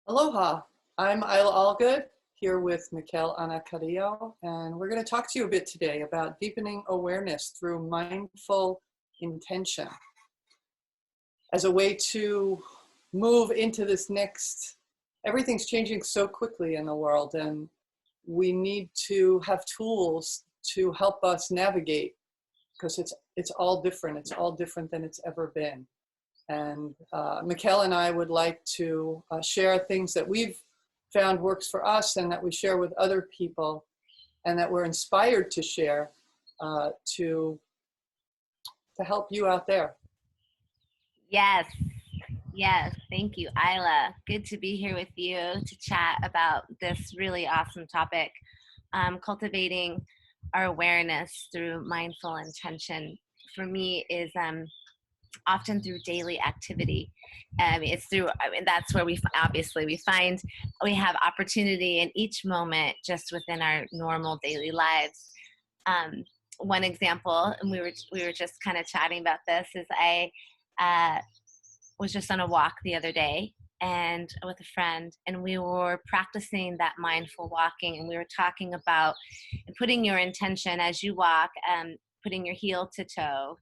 Aloha, I'm Isla Allgood here with Mikel Ana Carrillo, and we're going to talk to you a bit today about deepening awareness through mindful intention as a way to move into this next. Everything's changing so quickly in the world, and we need to have tools to help us navigate because it's all different. It's all different than it's ever been. And Mikel and I would like to share things that we've found works for us and that we share with other people and that we're inspired to share to help you out there. Yes. Yes. Thank you, Isla. Good to be here with you to chat about this really awesome topic, cultivating our awareness through mindful intention. For me is often through daily activity. It's through, that's where we find we have opportunity in each moment just within our normal daily lives. One example, and we were just kind of chatting about this, is I was just on a walk the other day and with a friend, and we were practicing that mindful walking, and we were talking about putting your intention as you walk, putting your heel to toe,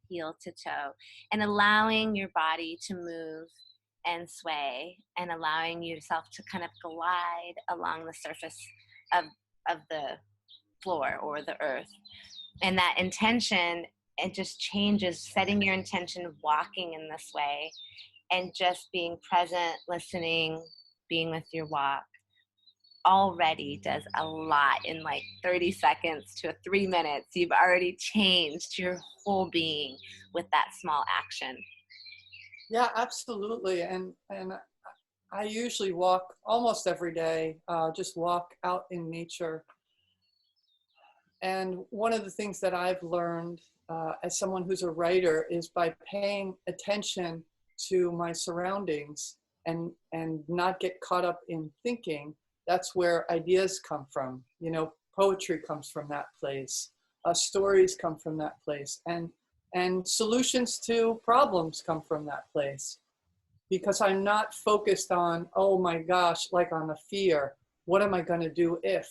and allowing your body to move and sway, and allowing yourself to kind of glide along the surface of the floor or the earth. And that intention, it just changes, setting your intention, walking in this way, and just being present, listening, being with your walk, already does a lot. In like 30 seconds to 3 minutes, you've already changed your whole being with that small action. Yeah, absolutely. And I usually walk almost every day, just walk out in nature. And one of the things that I've learned as someone who's a writer is by paying attention to my surroundings and not get caught up in thinking. That's where ideas come from. You know, poetry comes from that place. Stories come from that place. And solutions to problems come from that place. Because I'm not focused on, oh my gosh, like on the fear. What am I going to do if?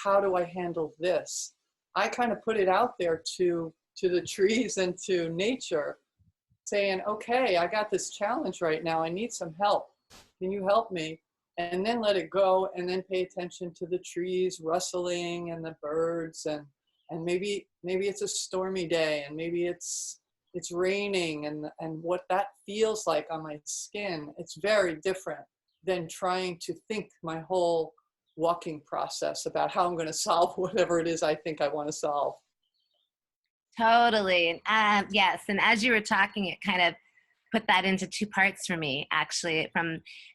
How do I handle this? I kind of put it out there to the trees and to nature, saying, okay, I got this challenge right now. I need some help. Can you help me? And then let it go, and then pay attention to the trees rustling and the birds, and maybe it's a stormy day, and maybe it's raining, and what that feels like on my skin. It's very different than trying to think my whole walking process about how I'm going to solve whatever it is I think I want to solve. Totally. Yes. And as you were talking, it kind of put that into two parts for me, actually,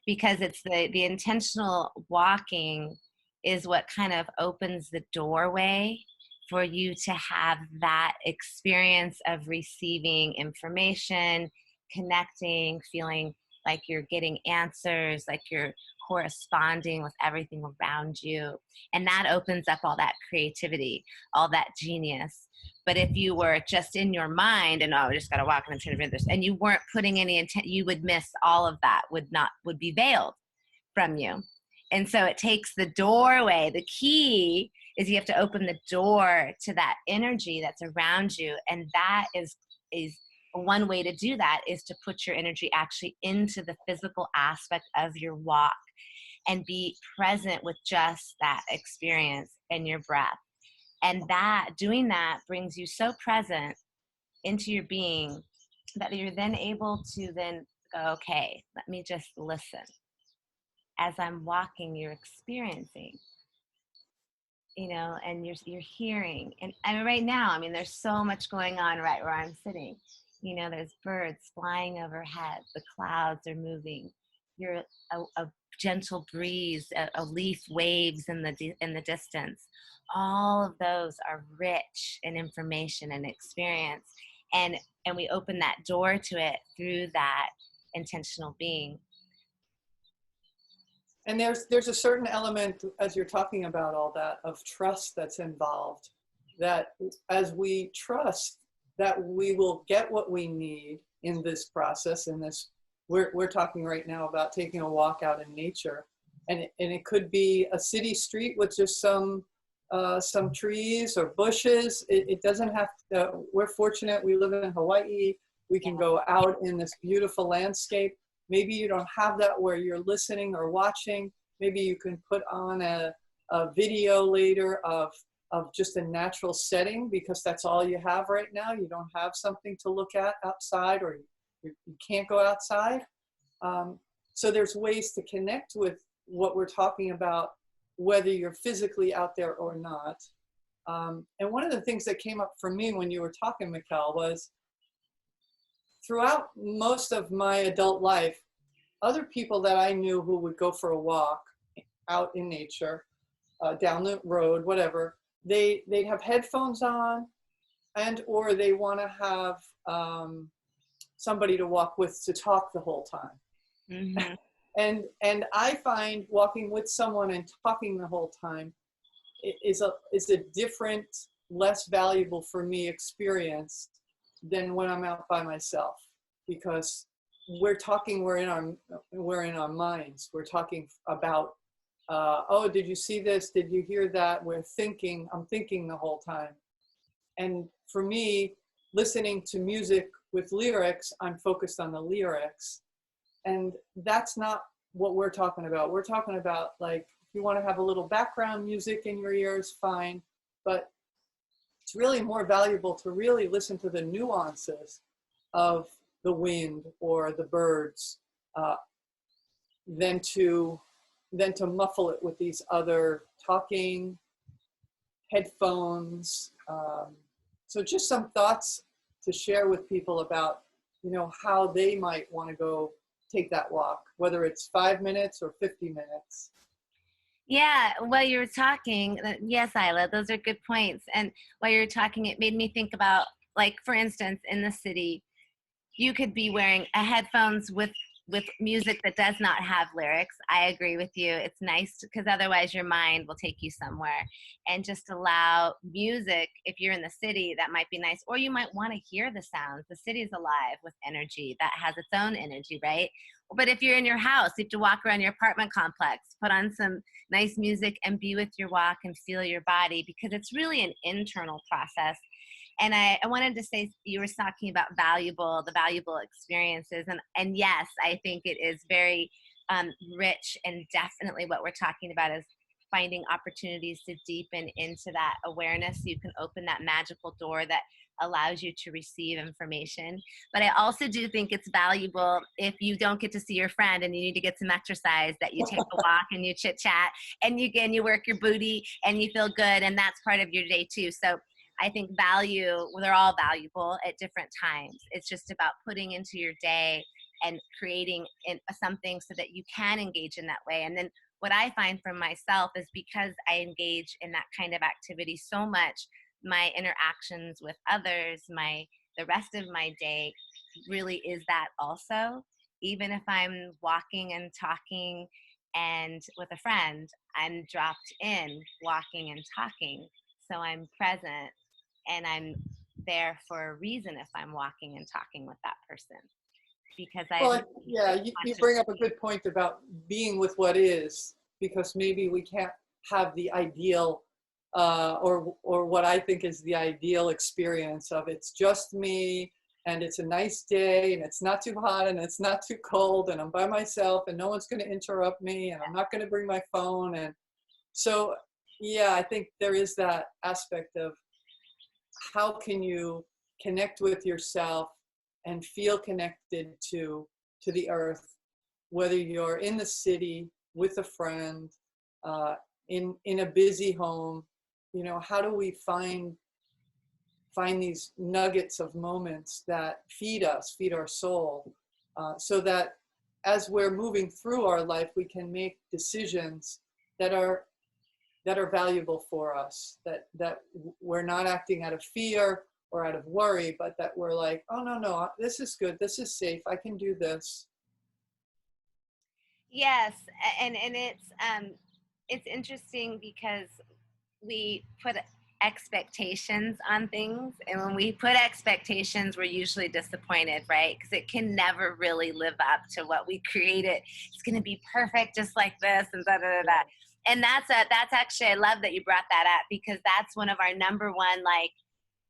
because it's the intentional walking is what kind of opens the doorway for you to have that experience of receiving information, connecting, feeling like you're getting answers, like you're corresponding with everything around you. And that opens up all that creativity, all that genius. But if you were just in your mind and, oh, I just got to walk and I'm trying to do this, and you weren't putting any intent, you would miss all of that, would be veiled from you. And so it takes the doorway. The key is you have to open the door to that energy that's around you. And that is one way to do that is to put your energy actually into the physical aspect of your walk and be present with just that experience and your breath. And doing that brings you so present into your being that you're then able to then go, okay, let me just listen. As I'm walking, you're experiencing, and you're hearing. And right now, there's so much going on right where I'm sitting. There's birds flying overhead. The clouds are moving. You're a gentle breeze, a leaf waves in the distance. All of those are rich in information and experience. And we open that door to it through that intentional being. And there's a certain element, as you're talking about all that, of trust that's involved, that as we trust that we will get what we need in this process, in this we're talking right now about taking a walk out in nature, and it could be a city street with just some trees or bushes. It doesn't have to. We're fortunate. We live in Hawaii. We Yeah. can go out in this beautiful landscape. Maybe you don't have that where you're listening or watching. Maybe you can put on a video later of just a natural setting, because that's all you have right now. You don't have something to look at outside, or you can't go outside. So there's ways to connect with what we're talking about, whether you're physically out there or not. And one of the things that came up for me when you were talking, Mikkel, was throughout most of my adult life, other people that I knew who would go for a walk out in nature, down the road, whatever, they'd have headphones on, and or they want to have somebody to walk with to talk the whole time. Mm-hmm. And I find walking with someone and talking the whole time is a different, less valuable for me experience than when I'm out by myself, because we're in our minds. We're talking about, oh, did you see this? Did you hear that? I'm thinking the whole time. And for me, listening to music with lyrics, I'm focused on the lyrics. And that's not what we're talking about. We're talking about, like, if you want to have a little background music in your ears, fine. But it's really more valuable to really listen to the nuances of the wind or the birds, than to muffle it with these other talking headphones. So just some thoughts to share with people about, how they might want to go take that walk, whether it's 5 minutes or 50 minutes. Yeah, while you were talking, yes, Isla, those are good points. And while you were talking, it made me think about, like, for instance, in the city, you could be wearing a headphones with music that does not have lyrics. I agree with you. It's nice because otherwise your mind will take you somewhere, and just allow music. If you're in the city, that might be nice, or you might want to hear the sounds. The city's alive with energy that has its own energy, right? But if you're in your house, you have to walk around your apartment complex, put on some nice music and be with your walk and feel your body, because it's really an internal process. And I wanted to say, you were talking about the valuable experiences. And yes, I think it is very rich, and definitely what we're talking about is finding opportunities to deepen into that awareness, so you can open that magical door that allows you to receive information. But I also do think it's valuable, if you don't get to see your friend and you need to get some exercise, that you take a walk and you chit chat and you work your booty and you feel good, and that's part of your day too. So I think they're all valuable at different times. It's just about putting into your day and creating something so that you can engage in that way. And then what I find for myself is, because I engage in that kind of activity so much, my interactions with others, the rest of my day really is that also. Even if I'm walking and talking and with a friend, I'm dropped in walking and talking. So I'm present, and I'm there for a reason if I'm walking and talking with that person, because Well, yeah, you bring up a good point about being with what is, because maybe we can't have the ideal, or what I think is the ideal experience of, it's just me, and it's a nice day, and it's not too hot, and it's not too cold, and I'm by myself, and no one's going to interrupt me, and I'm not going to bring my phone. And so, yeah, I think there is that aspect of, how can you connect with yourself and feel connected to the earth, whether you're in the city with a friend, in a busy home. How do we find these nuggets of moments that feed our soul, so that as we're moving through our life, we can make decisions that are valuable for us, that we're not acting out of fear or out of worry, but that we're like, oh, no, this is good, this is safe, I can do this. Yes, and it's interesting because we put expectations on things. And when we put expectations, we're usually disappointed, right? Because it can never really live up to what we created. It's going to be perfect just like this and da da da da. And that's actually, I love that you brought that up, because that's one of our number one, like,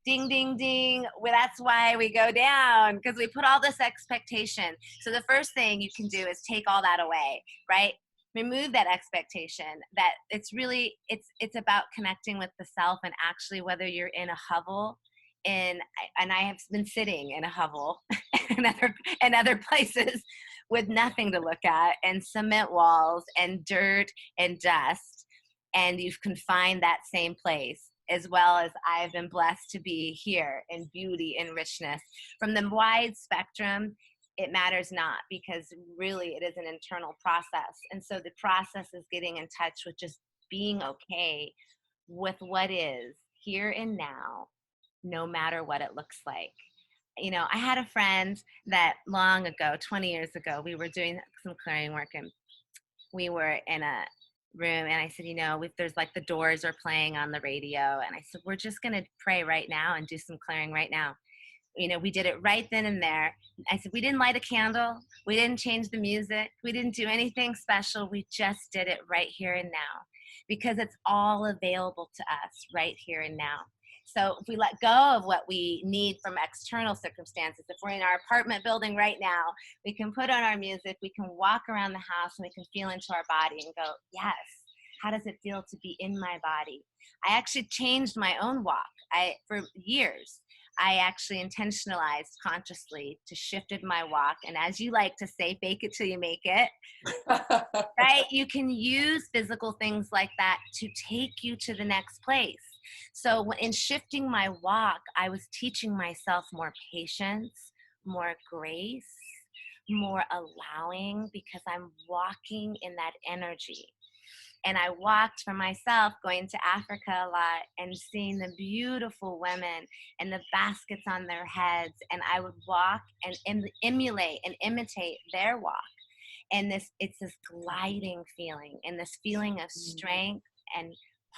ding, ding, ding. Well, that's why we go down, because we put all this expectation. So the first thing you can do is take all that away, right? Remove that expectation. That it's really, it's about connecting with the self, and actually whether you're in a hovel, and I have been sitting in a hovel and other places with nothing to look at, and cement walls and dirt and dust, and you can find that same place, as well as I've been blessed to be here in beauty and richness. From the wide spectrum, it matters not, because really it is an internal process. And so the process is getting in touch with just being okay with what is here and now, no matter what it looks like. You know, I had a friend that long ago, 20 years ago, we were doing some clearing work, and we were in a room, and I said, you know, if there's like the Doors are playing on the radio, and I said, we're just going to pray right now and do some clearing right now. You know, we did it right then and there. I said, we didn't light a candle. We didn't change the music. We didn't do anything special. We just did it right here and now, because it's all available to us right here and now. So if we let go of what we need from external circumstances, if we're in our apartment building right now, we can put on our music, we can walk around the house, and we can feel into our body and go, yes, how does it feel to be in my body? I actually changed my own walk. For years, I actually intentionalized consciously to shifted my walk. And as you like to say, fake it till you make it, right? You can use physical things like that to take you to the next place. So in shifting my walk, I was teaching myself more patience, more grace, more allowing, because I'm walking in that energy. And I walked for myself, going to Africa a lot and seeing the beautiful women and the baskets on their heads. And I would walk and emulate and imitate their walk. And it's this gliding feeling, and this feeling of strength and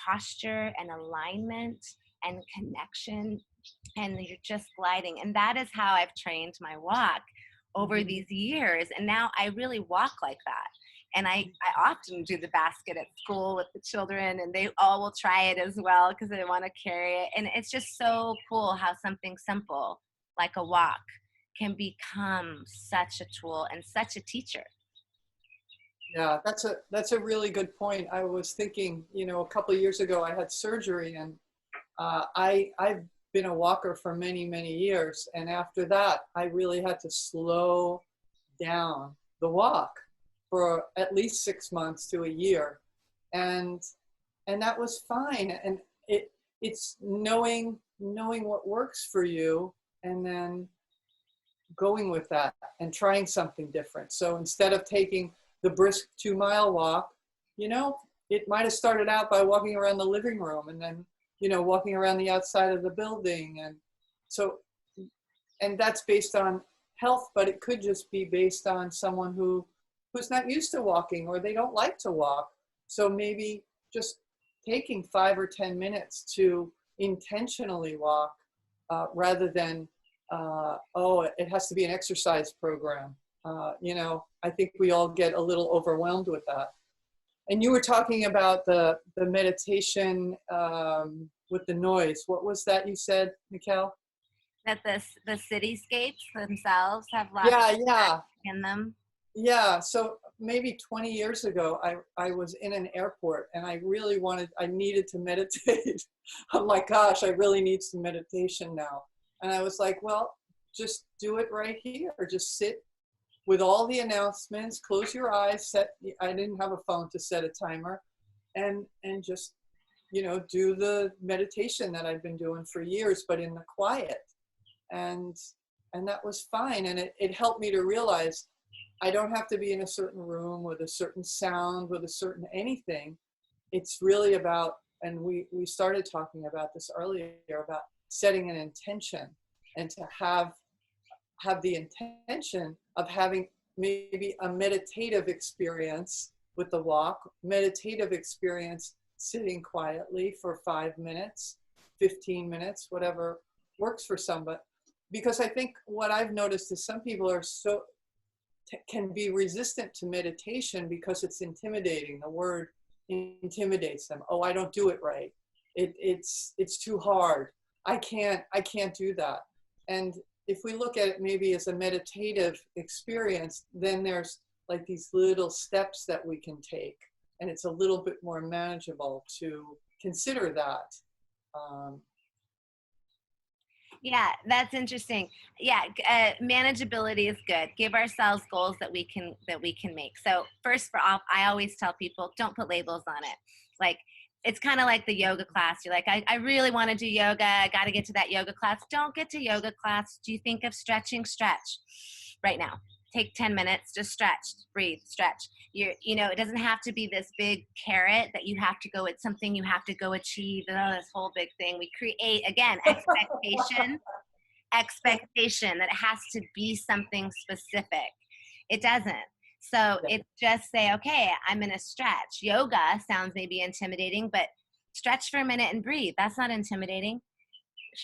posture and alignment and connection, and you're just gliding. And that is how I've trained my walk over these years. And now I really walk like that. And I often do the basket at school with the children, and they all will try it as well because they want to carry it. And it's just so cool how something simple like a walk can become such a tool and such a teacher. Yeah, that's a really good point. I was thinking, you know, a couple of years ago I had surgery, and I've been a walker for many, many years. And after that, I really had to slow down the walk for at least 6 months to a year. And that was fine. And it's knowing what works for you, and then going with that and trying something different. So instead of taking the brisk 2-mile walk, you know, it might have started out by walking around the living room, and then, you know, walking around the outside of the building. And so, and that's based on health, but it could just be based on someone who's not used to walking, or they don't like to walk. So maybe just taking 5 or 10 minutes to intentionally walk, rather than, it has to be an exercise program. You know, I think we all get a little overwhelmed with that. And you were talking about the meditation with the noise. What was that you said, Mikkel? That the cityscapes themselves have lots of in them. Yeah, so maybe 20 years ago, I was in an airport, and I needed to meditate. I'm like, gosh, I really need some meditation now. And I was like, well, just do it right here. Just sit with all the announcements, close your eyes, I didn't have a phone to set a timer, and just, you know, do the meditation that I've been doing for years, but in the quiet. And that was fine. And it helped me to realize I don't have to be in a certain room with a certain sound, with a certain anything. It's really about, and we started talking about this earlier, about setting an intention, and to have the intention of having maybe a meditative experience with the walk, meditative experience sitting quietly for 5 minutes, 15 minutes, whatever works for some. But because I think what I've noticed is some people are can be resistant to meditation because it's intimidating. The word intimidates them. Oh, I don't do it right. It's too hard. I can't do that. And if we look at it maybe as a meditative experience, then there's like these little steps that we can take, and it's a little bit more manageable to consider that. Yeah, that's interesting. Yeah, manageability is good. Give ourselves goals that we can make. So first for all, I always tell people, don't put labels on it. Like, it's kind of like the yoga class. You're like, I really want to do yoga. I got to get to that yoga class. Don't get to yoga class. Do you think of stretching? Stretch right now. Take 10 minutes, just stretch, breathe, stretch. It doesn't have to be this big carrot that you have to go, it's something you have to go achieve, this whole big thing. We create, again, expectation that it has to be something specific. It doesn't. So it's just say, okay, I'm going to stretch. Yoga sounds maybe intimidating, but stretch for a minute and breathe. That's not intimidating,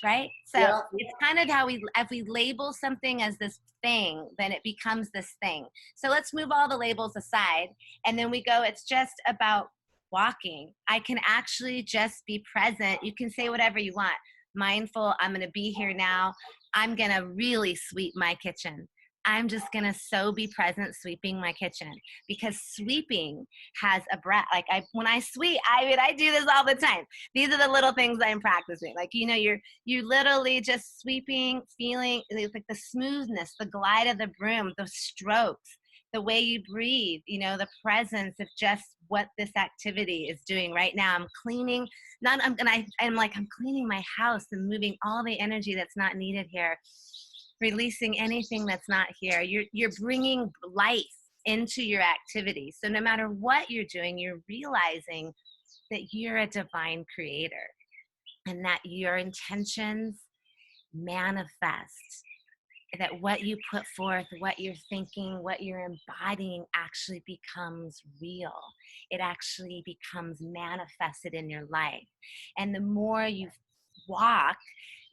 right? So it's kind of how if we label something as this thing, then it becomes this thing. So let's move all the labels aside, and then we go, it's just about walking. I can actually just be present. You can say whatever you want. Mindful, I'm going to be here now. I'm going to really sweep my kitchen. I'm just going to be present sweeping my kitchen, because sweeping has a breath. Like when I sweep, I do this all the time. These are the little things I'm practicing. Like, you're literally just sweeping, feeling like the smoothness, the glide of the broom, the strokes, the way you breathe, the presence of just what this activity is doing right now. I'm cleaning, I'm cleaning my house and moving all the energy that's not needed here, releasing anything that's not here. You're bringing life into your activity. So no matter what you're doing, you're realizing that you're a divine creator and that your intentions manifest, that what you put forth, what you're thinking, what you're embodying actually becomes real. It actually becomes manifested in your life. And the more you walk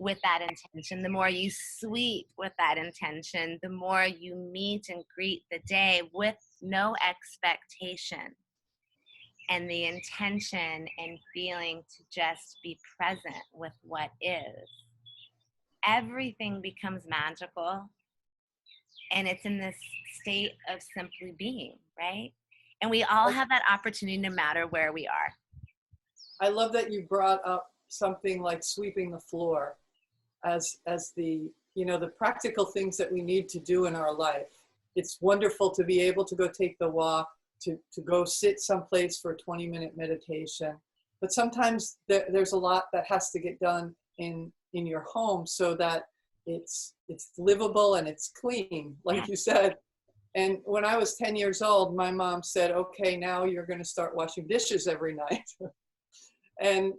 with that intention, the more you sweep with that intention, the more you meet and greet the day with no expectation and the intention and feeling to just be present with what is. Everything becomes magical, and it's in this state of simply being, right? And we all have that opportunity no matter where we are. I love that you brought up something like sweeping the floor as the the practical things that we need to do in our life. It's wonderful to be able to go take the walk, to go sit someplace for a 20-minute meditation, but sometimes there's a lot that has to get done in your home so that it's livable and it's clean, like you said. And when I was 10 years old, my mom said, okay, now you're going to start washing dishes every night. And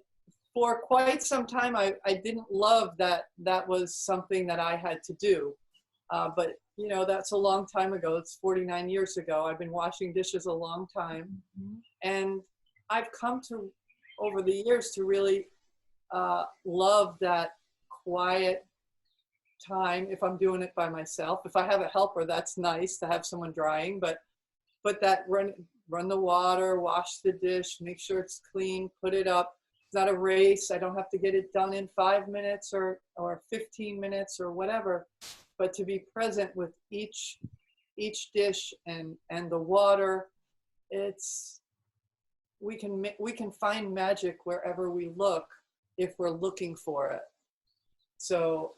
for quite some time, I didn't love that was something that I had to do. But, that's a long time ago. It's 49 years ago. I've been washing dishes a long time. Mm-hmm. And I've come to, over the years, to really love that quiet time if I'm doing it by myself. If I have a helper, that's nice to have someone drying, but that run the water, wash the dish, make sure it's clean, put it up. It's not a race. I don't have to get it done in 5 minutes or 15 minutes or whatever, but to be present with each dish and the water. We can find magic wherever we look if we're looking for it. So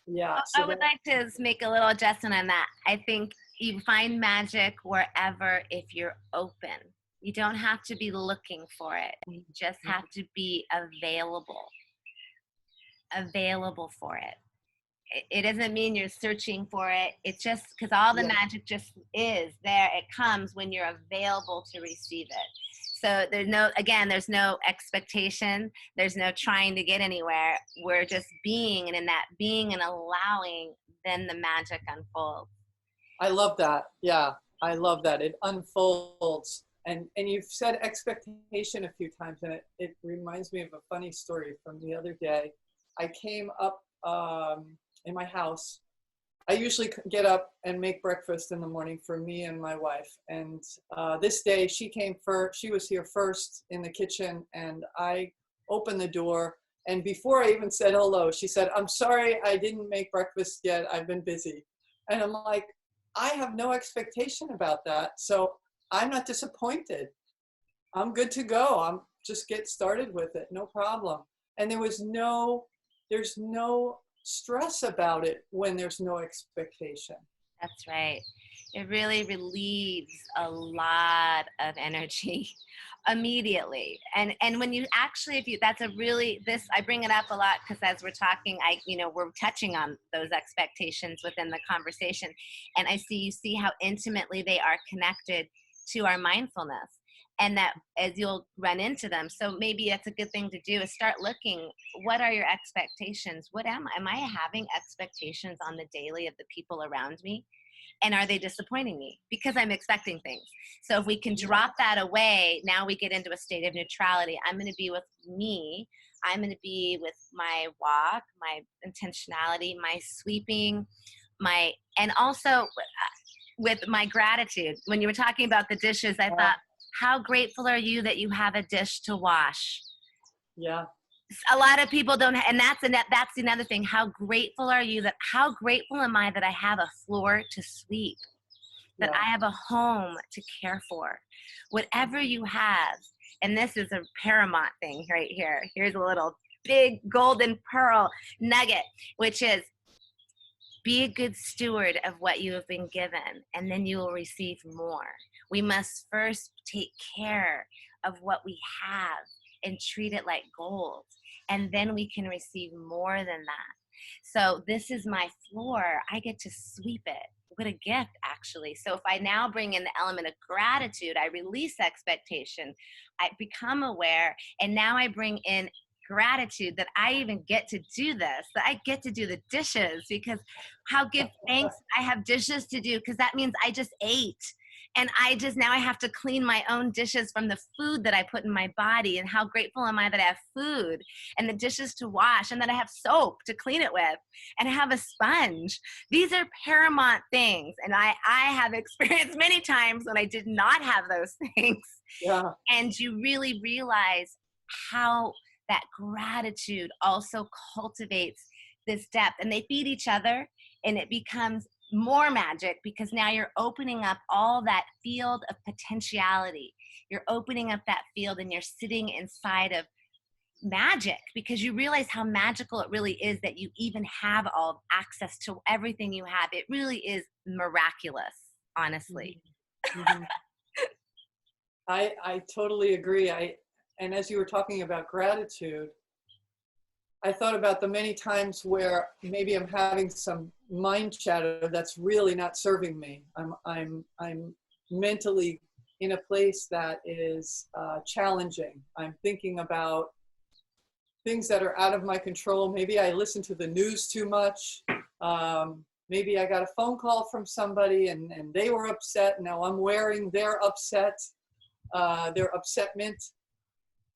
yeah. I would like to make a little adjustment on that. I think you find magic wherever if you're open. You don't have to be looking for it. You just have to be available for it. It doesn't mean you're searching for it. It's just because all the magic just is there. It comes when you're available to receive it. So there's no expectation. There's no trying to get anywhere. We're just being, and in that being and allowing, then the magic unfolds. I love that. Yeah, I love that. It unfolds. And you've said expectation a few times, and it reminds me of a funny story from the other day. I came up in my house. I usually get up and make breakfast in the morning for me and my wife. And this day she came first. She was here first in the kitchen, and I opened the door. And before I even said hello, she said, "I'm sorry, I didn't make breakfast yet. I've been busy." And I'm like, I have no expectation about that. So I'm not disappointed. I'm good to go. I'm just get started with it. No problem. And there's no stress about it when there's no expectation. That's right. It really relieves a lot of energy immediately. And when you actually, if you, that's a really, this, I bring it up a lot because as we're talking, we're touching on those expectations within the conversation. And you see how intimately they are connected to our mindfulness. And that as you'll run into them. So maybe that's a good thing to do is start looking, what are your expectations? Am I having expectations on the daily of the people around me? And are they disappointing me? Because I'm expecting things. So if we can drop that away, now we get into a state of neutrality. I'm going to be with me. I'm going to be with my walk, my intentionality, my sweeping, and also with my gratitude. When you were talking about the dishes, I thought, how grateful are you that you have a dish to wash? Yeah. A lot of people don't, and that's another thing. How grateful am I that I have a floor to sweep, that I have a home to care for? Whatever you have, and this is a paramount thing right here. Here's a little big golden pearl nugget, which is be a good steward of what you have been given, and then you will receive more. We must first take care of what we have and treat it like gold, and then we can receive more than that. So this is my floor. I get to sweep it. What a gift, actually. So if I now bring in the element of gratitude, I release expectation, I become aware, and now I bring in gratitude that I even get to do this, that I get to do the dishes, because how give thanks I have dishes to do, because that means I just ate. And now I have to clean my own dishes from the food that I put in my body. And how grateful am I that I have food and the dishes to wash, and that I have soap to clean it with, and I have a sponge. These are paramount things. And I have experienced many times when I did not have those things. Yeah. And you really realize how that gratitude also cultivates this depth, and they feed each other, and it becomes more magic because now you're opening up all that field of potentiality. You're opening up that field, and you're sitting inside of magic because you realize how magical it really is that you even have all access to everything you have. It really is miraculous, honestly. Mm-hmm. I totally agree. And as you were talking about gratitude, I thought about the many times where maybe I'm having some mind chatter that's really not serving me. I'm mentally in a place that is challenging. I'm thinking about things that are out of my control. Maybe I listen to the news too much. Maybe I got a phone call from somebody and they were upset. Now I'm wearing their upsetment.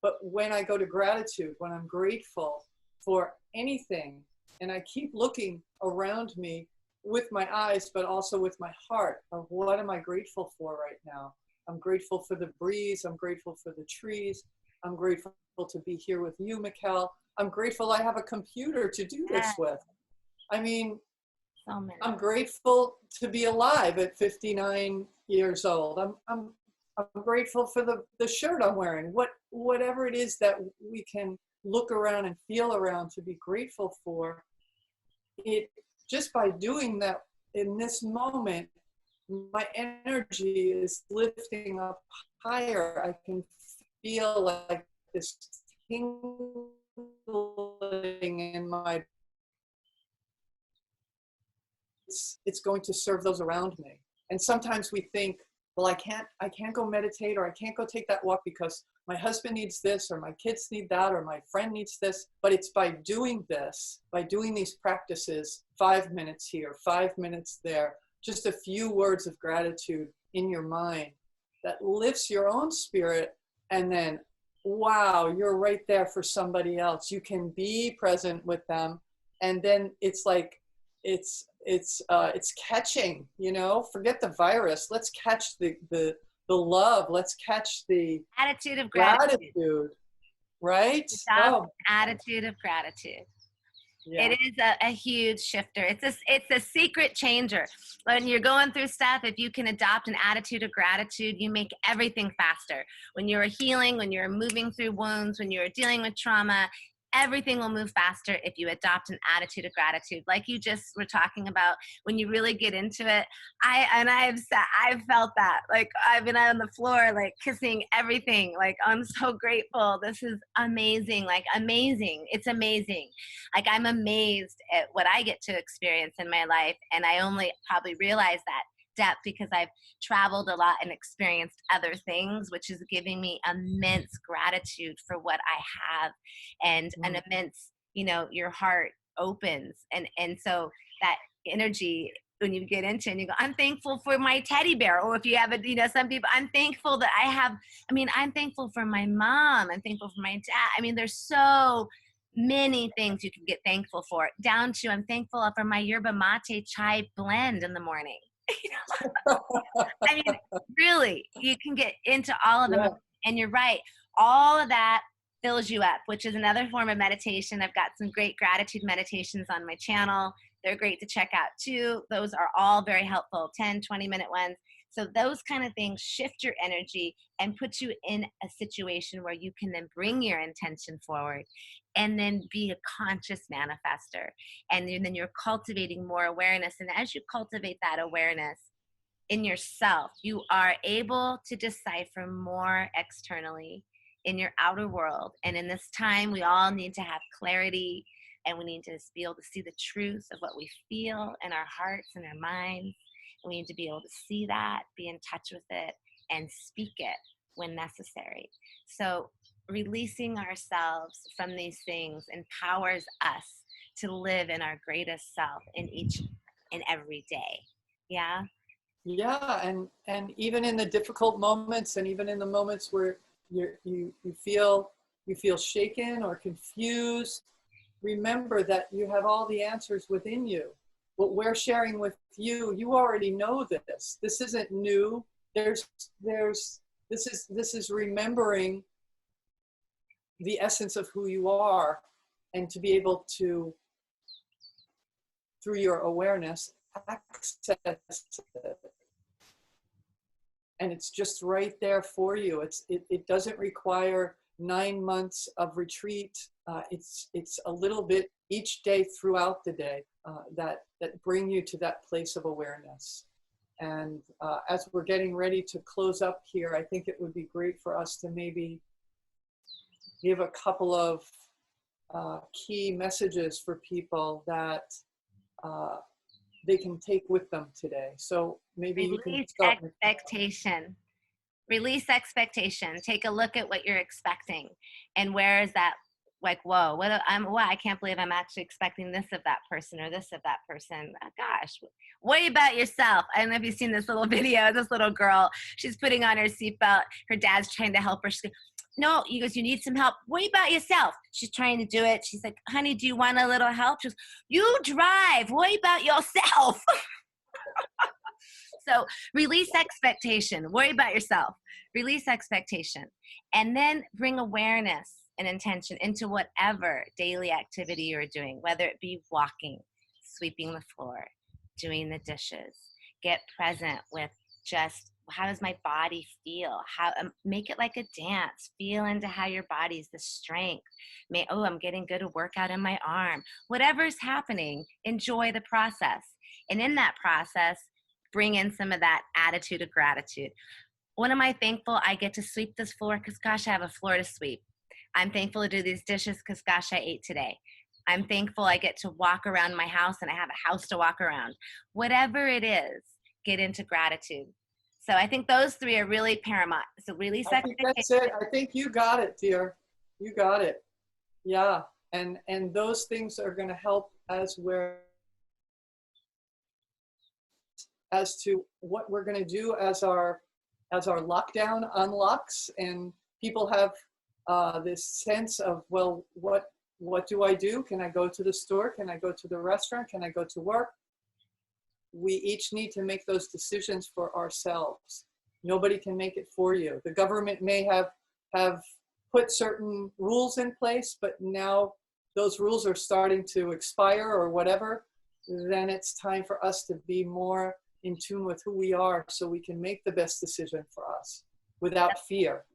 But when I go to gratitude, when I'm grateful for anything, and I keep looking around me with my eyes, but also with my heart of what am I grateful for right now? I'm grateful for the breeze. I'm grateful for the trees. I'm grateful to be here with you, Mikkel. I'm grateful I have a computer to do this with. I mean, I'm grateful to be alive at 59 years old. I'm grateful for the shirt I'm wearing. Whatever it is that we can look around and feel around to be grateful for, it just by doing that in this moment, my energy is lifting up higher. I can feel like this tingling in my. It's going to serve those around me. And sometimes we think, well, I can't go meditate, or I can't go take that walk because my husband needs this, or my kids need that, or my friend needs this. But it's by doing this, by doing these practices, 5 minutes here, 5 minutes there, just a few words of gratitude in your mind, that lifts your own spirit, and then wow, you're right there for somebody else. You can be present with them, and then it's like it's catching, you know, forget the virus, let's catch the love, let's catch the Attitude of gratitude. gratitude, right? Adopt Oh, an attitude of gratitude. yeah. It is a huge shifter. It's a secret changer. When you're going through stuff, if you can adopt an attitude of gratitude, you make everything faster. When you're healing, when you're moving through wounds, when you're dealing with trauma, everything will move faster if you adopt an attitude of gratitude. Like you just were talking about, when you really get into it, I've felt that. Like I've been on the floor, like kissing everything. Like I'm so grateful. This is amazing. Like amazing. It's amazing. Like I'm amazed at what I get to experience in my life, and I only probably realize that depth because I've traveled a lot and experienced other things, which is giving me immense gratitude for what I have, and an immense, you know, your heart opens, and so that energy, when you get into it and you go, I'm thankful for my teddy bear, or if you have a, you know, some people, I'm thankful that I have, I mean, I'm thankful for my mom, I'm thankful for my dad. I mean, there's so many things you can get thankful for, down to I'm thankful for my yerba mate chai blend in the morning. I mean, really, you can get into all of them. Yeah. And you're right. All of that fills you up, which is another form of meditation. I've got some great gratitude meditations on my channel. They're great to check out too. Those are all very helpful, 10, 20-minute ones. So those kind of things shift your energy and put you in a situation where you can then bring your intention forward and then be a conscious manifester. And then you're cultivating more awareness. And as you cultivate that awareness in yourself, you are able to decipher more externally in your outer world. And in this time, we all need to have clarity, and we need to be able to see the truth of what we feel in our hearts and our minds. And we need to be able to see that, be in touch with it, and speak it when necessary. So releasing ourselves from these things empowers us to live in our greatest self in each and every day. Yeah. Yeah, and even in the difficult moments, and even in the moments where you feel shaken or confused, remember that you have all the answers within you. What we're sharing with you, you already know this. This isn't new. This is remembering the essence of who you are, and to be able to, through your awareness, access it. And it's just right there for you. It doesn't require 9 months of retreat. It's a little bit each day throughout the day that bring you to that place of awareness. And as we're getting ready to close up here, I think it would be great for us to maybe give a couple of key messages for people that they can take with them today. So maybe you can start. Expectation. Release expectation. Take a look at what you're expecting, and where is that, like, whoa, I can't believe I'm actually expecting this of that person or this of that person. Oh, gosh, worry about yourself. I don't know if you've seen this little video. This little girl, she's putting on her seatbelt. Her dad's trying to help her. She goes, no, he goes, you need some help. Worry about yourself. She's trying to do it. She's like, honey, do you want a little help? She goes, you drive. Worry about yourself. So release expectation. Worry about yourself. Release expectation. And then bring awareness and intention into whatever daily activity you're doing, whether it be walking, sweeping the floor, doing the dishes. Get present with just, how does my body feel? Make it like a dance. Feel into how your body's, the strength. I'm getting good at workout in my arm. Whatever's happening, enjoy the process. And in that process, bring in some of that attitude of gratitude. What am I thankful I get to sweep this floor? Because gosh, I have a floor to sweep. I'm thankful to do these dishes because gosh, I ate today. I'm thankful I get to walk around my house and I have a house to walk around. Whatever it is, get into gratitude. So I think those three are really paramount. So release expectations. That's it. I think you got it, dear. You got it. Yeah. And those things are going to help as to what we're going to do as our as our lockdown unlocks and people have this sense of, well, what do I do? Can I go to the store? Can I go to the restaurant? Can I go to work? We each need to make those decisions for ourselves. Nobody can make it for you. The government may have put certain rules in place, but now those rules are starting to expire or whatever. Then it's time for us to be more in tune with who we are so we can make the best decision for us without fear.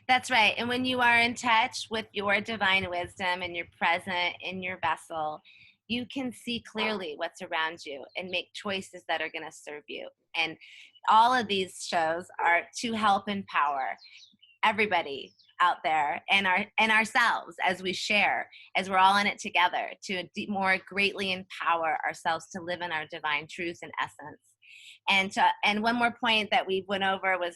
That's right. And when you are in touch with your divine wisdom and you're present in your vessel, you can see clearly what's around you and make choices that are going to serve you. And all of these shows are to help empower everybody out there and ourselves as we share, as we're all in it together, to more greatly empower ourselves to live in our divine truth and essence. And one more point that we went over was,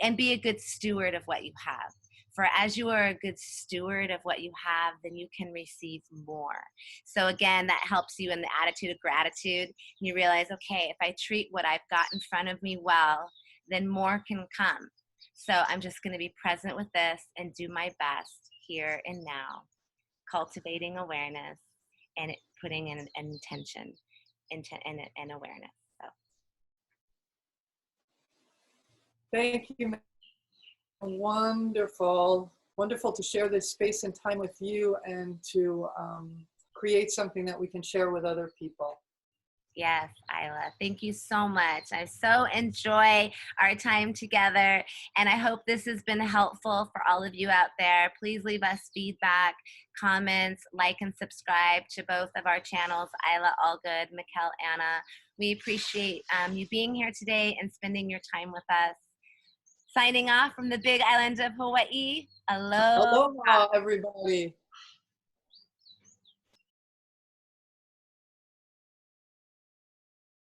and be a good steward of what you have. For as you are a good steward of what you have, then you can receive more. So again, that helps you in the attitude of gratitude. You realize, okay, if I treat what I've got in front of me well, then more can come. So I'm just going to be present with this and do my best here and now, cultivating awareness and putting in an intention and awareness. So Thank you. Wonderful. Wonderful to share this space and time with you and to create something that we can share with other people. yes, Isla, thank you so much. I so enjoy our time together, and I hope this has been helpful for all of you out there. Please leave us feedback, comments, like and subscribe to both of our channels, Isla Allgood, Mikkel Anna. We appreciate you being here today and spending your time with us. Signing off from the big island of Hawaii. Aloha. Aloha, everybody.